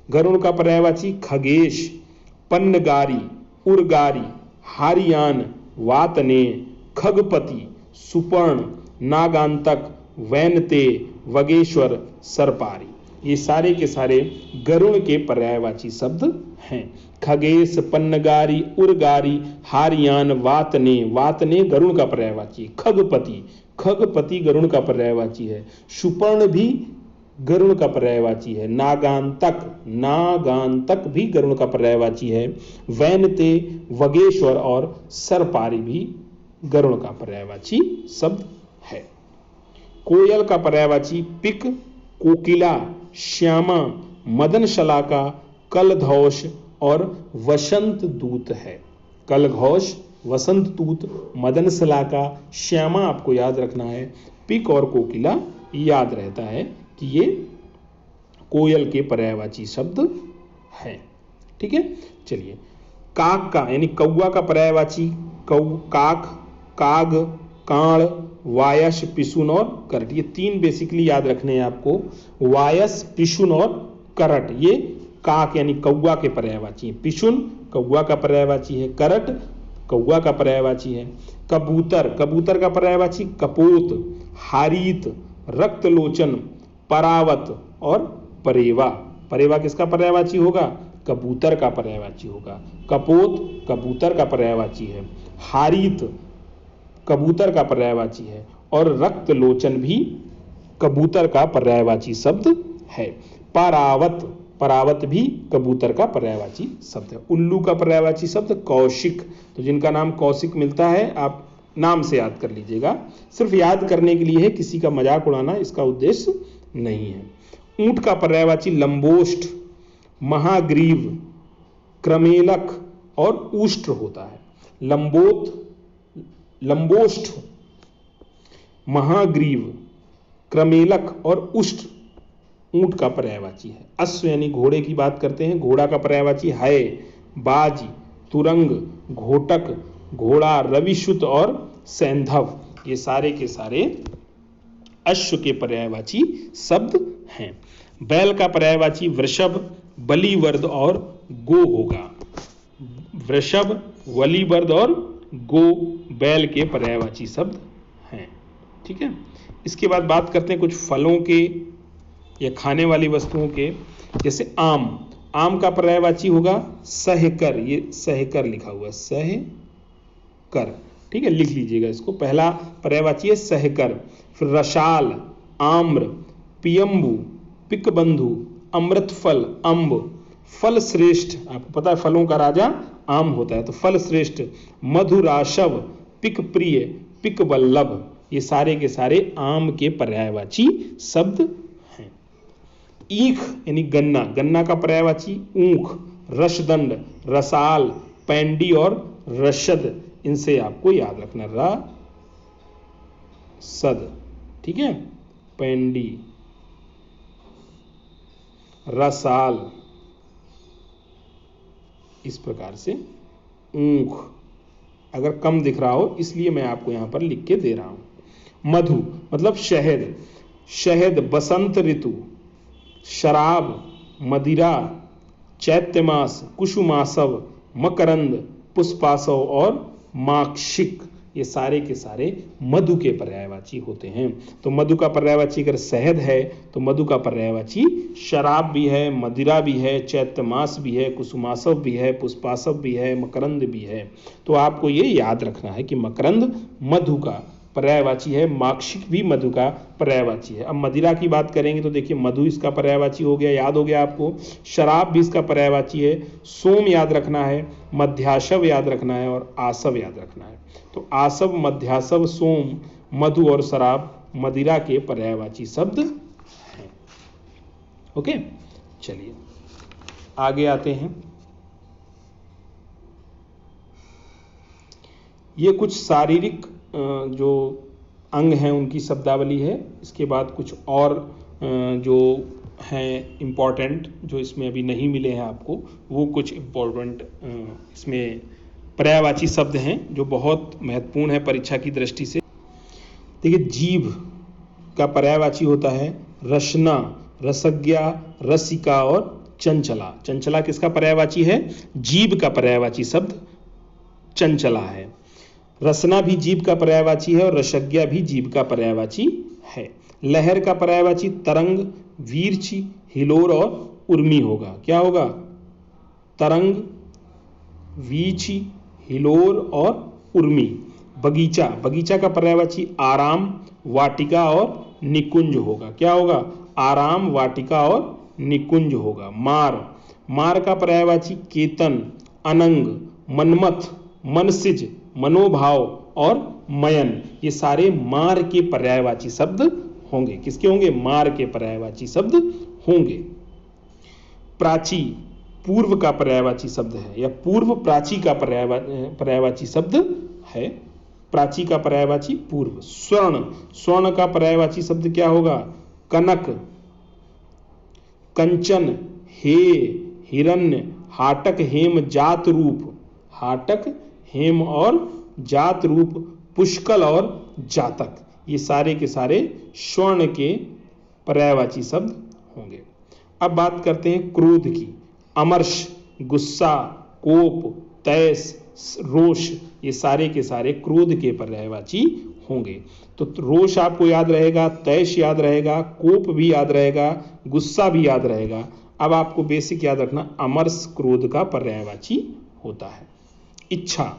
गरुण का पर्यायवाची खगेश, पन्नगारी, उर्गारी, हारियान, वातने, खगपति, सुपर्ण, नागांतक, वैनते, वगेश्वर, सरपारी, ये सारे के सारे गरुण के पर्यायवाची शब्द हैं। खगेश, पन्नगारी, उर्गारी, हारियान, वातने, वातने गरुण का पर्यायवाची, खगपति, खगपति गरुण का पर्यायवाची है, सुपर्ण भी गरुण का पर्यायवाची है, नागांतक, नागांतक भी गरुण का पर्यायवाची है, वैनते, वगेश्वर और सरपारी भी गरुण का पर्यायवाची शब्द है। कोयल का पर्यायवाची पिक, कोकिला, श्यामा, मदन शलाका, कलघोष और वसंत दूत है। कलघोष, वसंत दूत, मदन शलाका, श्यामा आपको याद रखना है, पिक और कोकिला याद रहता है कि ये कोयल के पर्यायवाची शब्द हैं। ठीक है, चलिए काक का यानी कौआ का पर्यायवाची काक, काग, कांड़, वायस, पिशुन और करट, ये तीन बेसिकली याद रखने हैं आपको, वायस, पिशुन और करट, ये काक यानी कौआ के पर्यायवाची है, पिशुन कौआ का पर्यायवाची है, करट कौआ का पर्यायवाची है। कबूतर, कबूतर का पर्यायवाची कपोत, हारीत, रक्तलोचन, परावत और परेवा, परेवा किसका पर्यायवाची होगा, कबूतर का पर्यायवाची होगा। कपोत कबूतर का पर्यायवाची है, हारीत कबूतर का पर्यायवाची है और रक्तलोचन भी कबूतर का पर्यायवाची शब्द है। परावत, परावत भी कबूतर का पर्यायवाची शब्द है। उल्लू का पर्यायवाची शब्द कौशिक, तो जिनका नाम कौशिक मिलता है आप नाम से याद कर लीजिएगा, सिर्फ याद करने के लिए है, किसी का मजाक उड़ाना इसका उद्देश्य नहीं है। ऊंट का पर्यायवाची लंबोष्ठ, महाग्रीव, क्रमेलक और उष्ट्र होता है। लंबोष्ठ, महाग्रीव, क्रमेलक और उष्ट्र ऊंट का पर्यायवाची है। अश्व यानी घोड़े की बात करते हैं, घोड़ा का पर्यायवाची है, बाज, तुरंग, घोटक, घोड़ा, रविशुत और सैंधव, ये सारे के सारे अश्व के पर्यायवाची शब्द हैं। बैल का पर्यायवाची वृषभ, बलिवर्द और गो होगा। वृषभ, बलिवर्द और गो बैल के पर्यायवाची शब्द हैं। ठीक है, इसके बाद बात करते हैं कुछ फलों के या खाने वाली वस्तुओं के, जैसे आम। आम का पर्यायवाची होगा सहकर, ये सहकर लिखा हुआ है, सहकर, ठीक है, लिख लीजिएगा इसको, पहला पर्यायवाची है सहकर। फिर रसाल, आम्र, पियम्बु, पिकबंधु, अमृतफल, अम्ब, फल श्रेष्ठ, आपको पता है फलों का राजा आम होता है, तो फल श्रेष्ठ, मधुराशव, पिक प्रिय, पिक वल्लभ, ये सारे के सारे आम के पर्यायवाची शब्द हैं। ईख यानी गन्ना, गन्ना का पर्यायवाची ऊख, रसदंड, रसाल, पैंडी और रसद, इनसे आपको याद रखना, रसद, ठीक है, पैंडी, रसाल, इस प्रकार से ऊख, अगर कम दिख रहा हो इसलिए मैं आपको यहां पर लिख के दे रहा हूं। मधु मतलब शहद, शहद बसंत ऋतु, शराब, मदिरा, चैत्र मास, कुसुमासव, मकरंद, पुष्पासव और माक्षिक, ये सारे के सारे मधु के पर्यायवाची होते हैं। तो मधु का पर्यायवाची अगर शहद है तो मधु का पर्यायवाची शराब भी है, मदिरा भी है, चैत्र मास भी है, कुसुमासव भी है, पुष्पासव भी है, मकरंद भी है। तो आपको ये याद रखना है कि मकरंद मधु का पर्यायवाची है, माक्षिक भी मधु का पर्यायवाची है। अब मदिरा की बात करेंगे तो देखिए मधु इसका पर्यायवाची हो गया, याद हो गया आपको। शराब भी इसका पर्यायवाची है, सोम याद रखना है, मध्याशव याद रखना है और आसव याद रखना है। तो आसव, मध्यासव, सोम, मधु और शराब मदिरा के पर्यायवाची शब्द हैं। ओके, चलिए आगे आते हैं। ये कुछ शारीरिक जो अंग हैं उनकी शब्दावली है। इसके बाद कुछ और जो हैं इम्पॉर्टेंट, जो इसमें अभी नहीं मिले हैं आपको, वो कुछ इम्पॉर्टेंट इसमें पर्यायवाची शब्द हैं जो बहुत महत्वपूर्ण है परीक्षा की दृष्टि से। देखिए, जीभ का पर्यायवाची होता है रसना, रसज्ञा, रसिका और चंचला। चंचला किसका पर्यायवाची है? जीभ का पर्यायवाची शब्द चंचला है। रसना भी जीभ का पर्यायवाची है और रसज्ञा भी जीभ का पर्यायवाची है। लहर का पर्यायवाची तरंग, वीरची, हिलोर और उर्मी होगा। क्या होगा? तरंग, वीची, हिलोर और उर्मी। बगीचा, बगीचा का पर्यायवाची आराम, वाटिका और निकुंज होगा। क्या होगा? आराम, वाटिका और निकुंज होगा। मार, मार का पर्यायवाची केतन, अनंग, मनमथ, मनसिज, मनोभाव और मयन। ये सारे मार के पर्यायवाची शब्द होंगे। किसके होंगे? मार के पर्यायवाची शब्द होंगे। प्राची पूर्व का पर्यायवाची शब्द है, या पूर्व प्राची का पर्यायवाची शब्द है। प्राची का पर्यायवाची पूर्व। स्वर्ण, स्वर्ण का पर्यायवाची शब्द क्या होगा? कनक, कंचन, हे, हिरण्य, हाटक, हेम, जात रूप। हाटक, हेम और जात रूप, पुष्कल और जातक। ये सारे के सारे स्वर्ण के पर्यायवाची शब्द होंगे। अब बात करते हैं क्रोध की। अमर्ष, गुस्सा, कोप, तैस, रोष, ये सारे के सारे क्रोध के पर्यायवाची होंगे। तो रोष आपको याद रहेगा, तैश याद रहेगा, कोप भी याद रहेगा, गुस्सा भी याद रहेगा। अब आपको बेसिक याद रखना, अमर्ष क्रोध का पर्यायवाची होता है। इच्छा,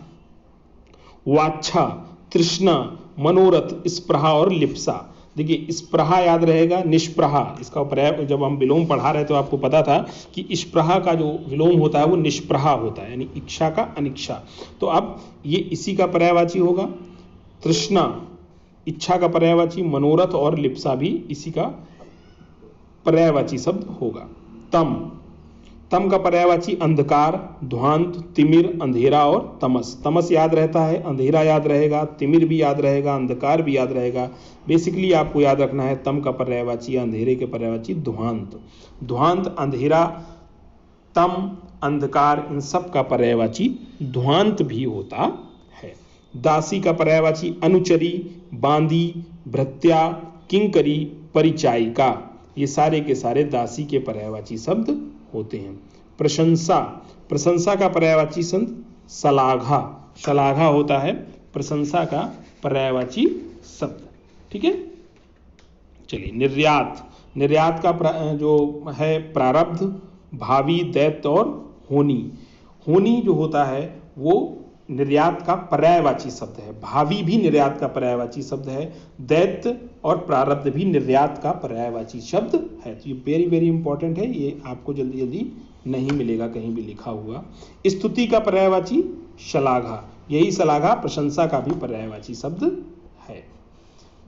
वाच्छा, तृष्णा, मनोरथ, स्पृहा और लिप्सा। देखिए, स्पृहा याद रहेगा, निष्प्रहा इसका पर्याय। जब हम विलोम पढ़ा रहे तो आपको पता था कि स्पृहा का जो विलोम होता है वो निष्प्रहा होता है, यानी इच्छा का अनिच्छा। तो अब ये इसी का पर्यायवाची होगा। तृष्णा इच्छा का पर्यायवाची, मनोरथ और लिप्सा भी इसी का पर्यायवाची शब्द होगा। तम, तम का पर्यायवाची अंधकार, ध्वांत, तिमिर, अंधेरा और तमस। तमस याद रहता है, अंधेरा याद रहेगा, तिमिर भी याद रहेगा, अंधकार भी याद रहेगा। बेसिकली आपको याद रखना है तम का पर्यायवाची, अंधेरे के पर्यायवाची ध्वांत। ध्वांत, अंधेरा, तम, अंधकार, इन सब का पर्यायवाची ध्वांत भी होता है। दासी का पर्यायवाची अनुचरी, बांदी, भृत्या, किंकरी, परिचायिका। ये सारे के सारे दासी के पर्यायवाची शब्द होते हैं। प्रशंसा, प्रशंसा का पर्यायवाची शब्द श्लाघा। श्लाघा होता है प्रशंसा का पर्यायवाची शब्द। ठीक है, चलिए। निर्यात, निर्यात का जो है प्रारब्ध, भावी, दैत्य और होनी। होनी जो होता है वो निर्यात का पर्यायवाची शब्द है। भावी भी निर्यात का पर्यायवाची शब्द है। दैत्य और प्रारब्ध भी निर्यात का पर्यायवाची शब्द है। तो ये वेरी वेरी इंपॉर्टेंट है, ये आपको जल्दी जल्दी नहीं मिलेगा कहीं भी लिखा हुआ। स्तुति का पर्यायवाची श्लाघा, यही श्लाघा प्रशंसा का भी पर्यायवाची शब्द है।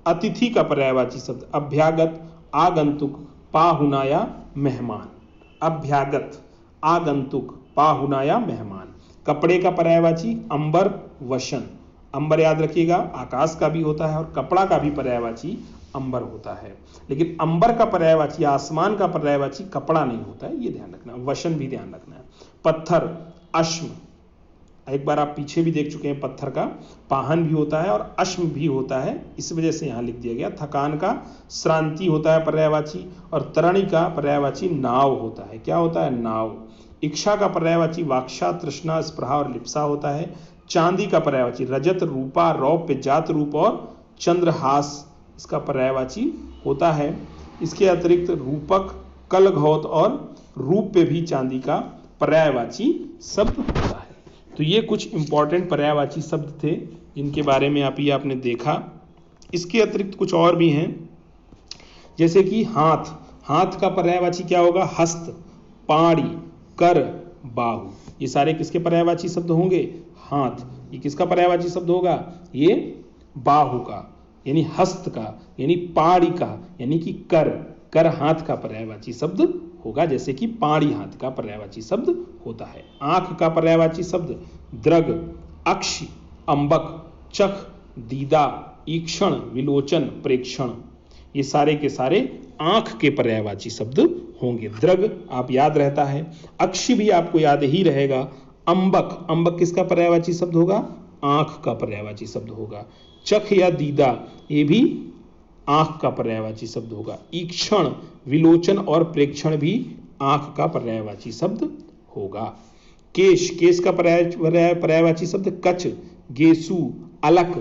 अतिथि का पर्यायवाची शब्द अभ्यागत, आगंतुक, पाहुना या मेहमान। अभ्यागत, आगंतुक, पाहुना या मेहमान। कपड़े का पर्यायवाची अंबर, वशन। अंबर याद रखिएगा, आकाश का भी होता है और कपड़ा का भी पर्यायवाची अंबर होता है। लेकिन अंबर का पर्यायवाची, आसमान का पर्यायवाची कपड़ा नहीं होता है, ये ध्यान रखना। वशन भी ध्यान रखना है। पत्थर, अश्म, एक बार आप पीछे भी देख चुके हैं, पत्थर का पाहन भी होता है और अश्म भी होता है, इस वजह से यहां लिख दिया गया। थकान का श्रांति होता है पर्यायवाची, और तरणी का पर्यायवाची नाव होता है। क्या होता है? नाव। इच्छा का पर्यायवाची वाक्षा, तृष्णा, स्पृहा और लिप्सा होता है। चांदी का पर्यायवाची रजत, रूपा, रौप्य, जात रूप और चंद्रहास इसका पर्यायवाची होता है। इसके अतिरिक्त रूपक, कलघौत और रूप्य भी चांदी का पर्यायवाची शब्द होता है। तो ये कुछ इंपॉर्टेंट पर्यायवाची शब्द थे जिनके बारे में आपने देखा। इसके अतिरिक्त कुछ और भी हैं, जैसे कि हाथ। हाथ का पर्यायवाची क्या होगा? हस्त, पाड़ी, कर, बाहु। ये सारे किसके पर्यायवाची शब्द होंगे? हाथ। ये किसका पर्यायवाची शब्द होगा? ये बाहु का, यानी हस्त का, यानी पाड़ी का, यानी कि कर। कर हाथ का पर्यायवाची शब्द होगा, जैसे कि पाड़ी हाथ का पर्यायवाची शब्द होता है। आंख का पर्यायवाची शब्द दृग, अक्ष, अंबक, चख, दीदा, ईक्षण, विलोचन, प्रेक्षण, ये सारे के सारे आंख के पर्यायवाची शब्द होंगे। दृग आप याद रहता है, अक्षि भी आपको याद ही रहेगा, अंबक, अंबक किसका पर्यायवाची शब्द होगा? आंख का पर्यायवाची शब्द होगा। चख या दीदा ये भी आंख का पर्यायवाची शब्द होगा। ईक्षण, विलोचन और प्रेक्षण भी आंख का पर्यायवाची शब्द होगा। केश, केश का पर्यायवाची शब्द कच, गेसु, अलक,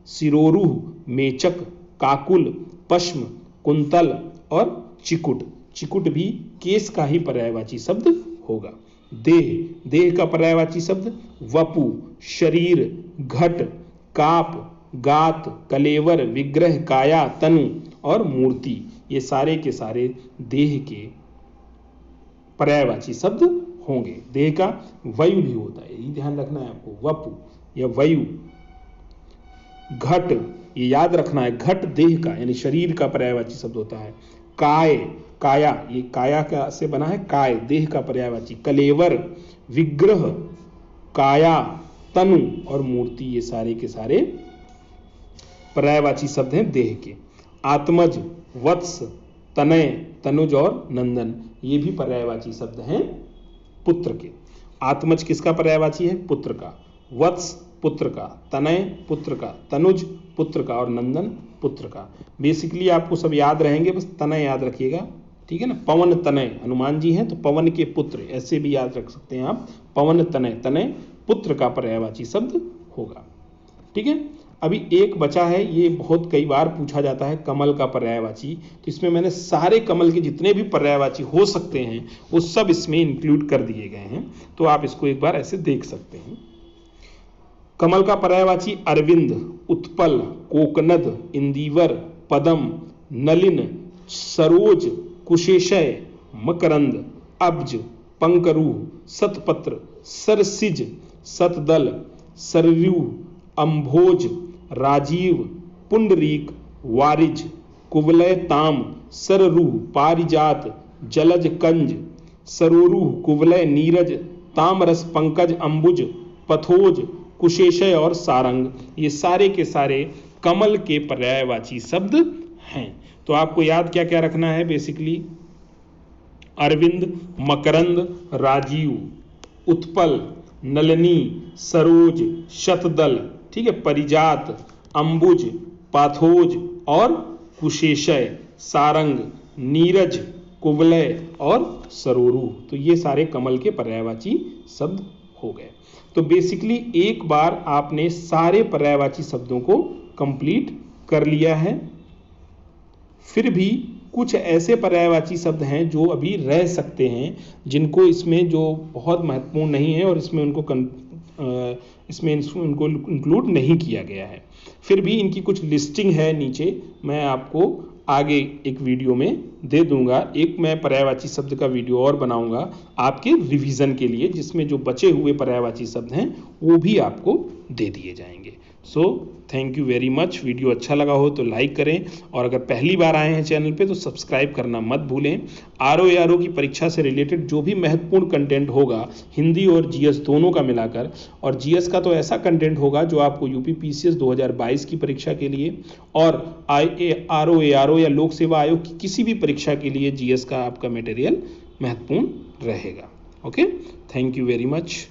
सिरोरुह, मेचक, काकुल, पश्म, कुंतल और चिकुट, चिकुट भी केश का ही पर्यायवाची शब्द होगा। देह, देह का पर्यायवाची शब्द वपु, शरीर, घट, काप, गात, कलेवर, विग्रह, काया, तनु और मूर्ति, ये सारे के सारे देह के पर्यायवाची शब्द होंगे। देह का वायु भी होता है, ये ध्यान रखना है आपको, वपु या वायु। घट, ये याद रखना है, घट देह का यानी शरीर का पर्यायवाची शब्द होता है। काय, काया, ये काया का से बना है काय, देह का पर्यायवाची। कलेवर, विग्रह, काया, तनु और मूर्ति, ये सारे के सारे पर्यायवाची शब्द हैं देह के। आत्मज, वत्स, तनय, तनुज और नंदन, ये भी पर्यायवाची शब्द हैं पुत्र के। आत्मज किसका पर्यायवाची है? पुत्र का। वत्स पुत्र का, तनय पुत्र का, तनुज पुत्र का और नंदन पुत्र का। बेसिकली आपको सब याद रहेंगे, बस तनय याद रखिएगा, ठीक है ना। पवन तनय, हनुमान जी हैं तो पवन के पुत्र, ऐसे भी याद रख सकते हैं आप। पवन तनय, तनय पुत्र का पर्यायवाची शब्द होगा, ठीक है। अभी एक बचा है, ये बहुत कई बार पूछा जाता है, कमल का पर्यायवाची। तो इसमें मैंने सारे कमल के जितने भी पर्यायवाची हो सकते हैं वो सब इसमें इंक्लूड कर दिए गए हैं, तो आप इसको एक बार ऐसे देख सकते हैं। कमल का पर्यायवाची अरविंद, उत्पल, कोकनद, इंदिवर, पदम, नलिन, सरोज, कुशेशय, मकरंद, अब्ज, पंकरूह, शतपत्र, सरसिज, शतदल, सरयू, अंभोज, राजीव, पुंडरीक, वारिज, कुवलय ताम, सररूह, पारिजात, जलज कंज, सरोरूह, कुवलय, नीरज, तामरस, पंकज, अंबुज, पथोज, कुशेशय और सारंग, ये सारे के सारे कमल के पर्यायवाची शब्द हैं। तो आपको याद क्या क्या रखना है? बेसिकली अरविंद, मकरंद, राजीव, उत्पल, नलिनी, सरोज, शतदल, ठीक है, परिजात, अंबुज, पाथोज और कुशेशय, सारंग, नीरज, कुवलय और सरोरू। तो ये सारे कमल के पर्यायवाची शब्द हो गए। तो बेसिकली एक बार आपने सारे पर्यायवाची शब्दों को कंप्लीट कर लिया है। फिर भी कुछ ऐसे पर्यायवाची शब्द हैं जो अभी रह सकते हैं, जिनको इसमें जो बहुत महत्वपूर्ण नहीं है और इसमें उनको इंक्लूड नहीं किया गया है। फिर भी इनकी कुछ लिस्टिंग है नीचे, मैं आपको आगे एक वीडियो में दे दूंगा। एक मैं पर्यायवाची शब्द का वीडियो और बनाऊंगा आपके रिवीजन के लिए, जिसमें जो बचे हुए पर्यायवाची शब्द हैं वो भी आपको दे दिए जाएंगे। So thank you very much. Video अच्छा लगा हो तो लाइक करें, और अगर पहली बार आए हैं चैनल पे तो सब्सक्राइब करना मत भूलें। आरओ की परीक्षा से रिलेटेड जो भी महत्वपूर्ण कंटेंट होगा, हिंदी और जीएस दोनों का मिलाकर, और जीएस का तो ऐसा कंटेंट होगा जो आपको यूपी पीसीएस 2022 की परीक्षा के लिए और आरओ या लोक सेवा आयोग की किसी भी परीक्षा के लिए जीएस का आपका मटेरियल महत्वपूर्ण रहेगा। Okay, thank you very much.